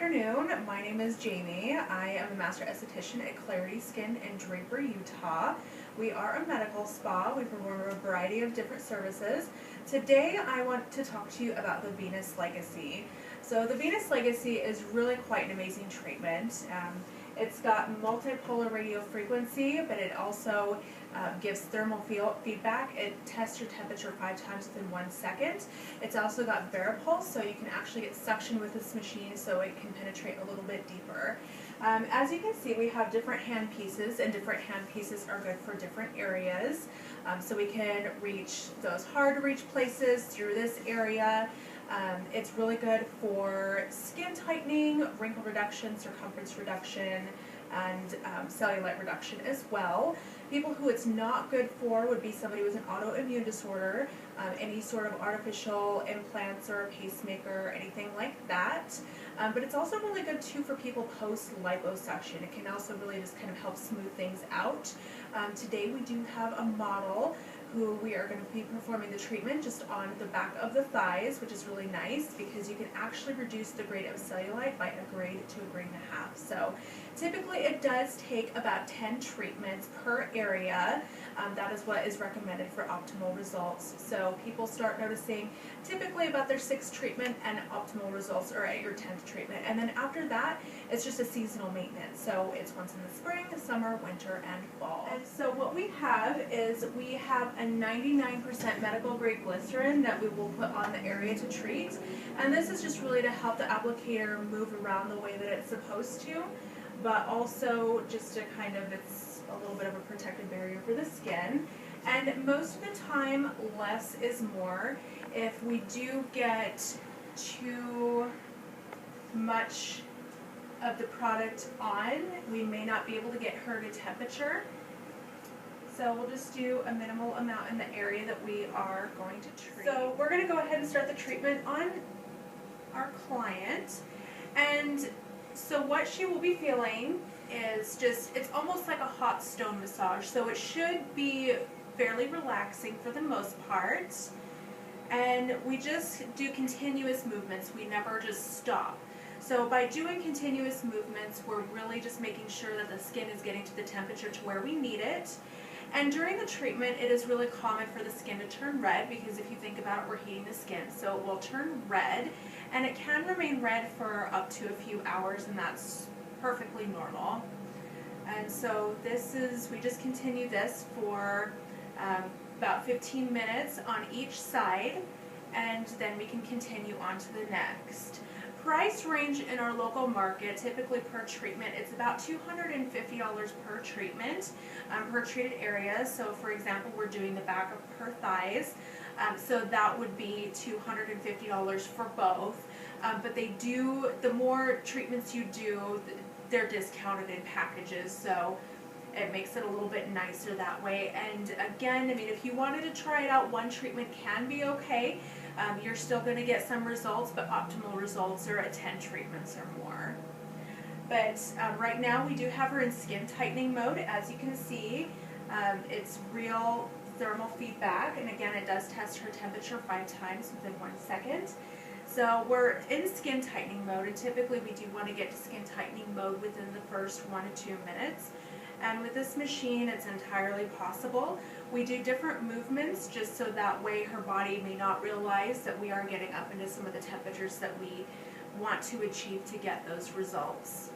afternoon. My name is Jamie. I am a master esthetician at Clarity Skin in Draper, Utah. We are a medical spa. We perform a variety of different services. Today I want to talk to you about the Venus Legacy. So the Venus Legacy is really quite an amazing treatment. It's got multipolar radio frequency, but it also gives thermal feedback. It tests your temperature 5 times within 1 second. It's also got Varipulse, so you can actually get suction with this machine so it can penetrate a little bit deeper. As you can see, we have different hand pieces, and different hand pieces are good for different areas. So we can reach those hard to reach places through this area. It's really good for skin tightening, wrinkle reduction, circumference reduction, and cellulite reduction as well. People who it's not good for would be somebody with an autoimmune disorder, any sort of artificial implants or a pacemaker, anything like that. But it's also really good too for people post liposuction. It can also really just kind of help smooth things out. Today we do have a model who we are going to be performing the treatment just on the back of the thighs, which is really nice because you can actually reduce the grade of cellulite by a grade to a grade and a half. So typically it does take about 10 treatments per area. That is what is recommended for optimal results. So people start noticing typically about their 6th treatment, and optimal results are at your 10th treatment. And then after that, it's just a seasonal maintenance. So it's once in the spring, summer, winter, and fall. And so what we have is we have a 99% medical grade glycerin that we will put on the area to treat. And this is just really to help the applicator move around the way that it's supposed to, but also just to kind of, it's a little bit of a protective barrier for the skin. And most of the time, less is more. If we do get too much of the product on, we may not be able to get her to temperature. So we'll just do a minimal amount in the area that we are going to treat. So we're going to go ahead and start the treatment on our client. And so what she will be feeling is just, it's almost like a hot stone massage. So it should be fairly relaxing for the most part. And we just do continuous movements. We never just stop. So by doing continuous movements, we're really just making sure that the skin is getting to the temperature to where we need it. And during the treatment, it is really common for the skin to turn red because if you think about it, we're heating the skin. So it will turn red, and it can remain red for up to a few hours, and that's perfectly normal. And so this is, we just continue this for about 15 minutes on each side, and then we can continue on to the next. Price range in our local market, typically per treatment, it's about $250 per treatment, per treated area. So for example, we're doing the back of her thighs, so that would be $250 for both. But they do, the more treatments you do, they're discounted in packages, so it makes it a little bit nicer that way. And again, I mean, if you wanted to try it out, one treatment can be okay. You're still going to get some results, but optimal results are at 10 treatments or more. But right now we do have her in skin tightening mode. As you can see, it's real thermal feedback, and again, it does test her temperature 5 times within 1 second. So we're in skin tightening mode, and typically we do want to get to skin tightening mode within the first 1 to 2 minutes. And with this machine, it's entirely possible. We do different movements just so that way her body may not realize that we are getting up into some of the temperatures that we want to achieve to get those results.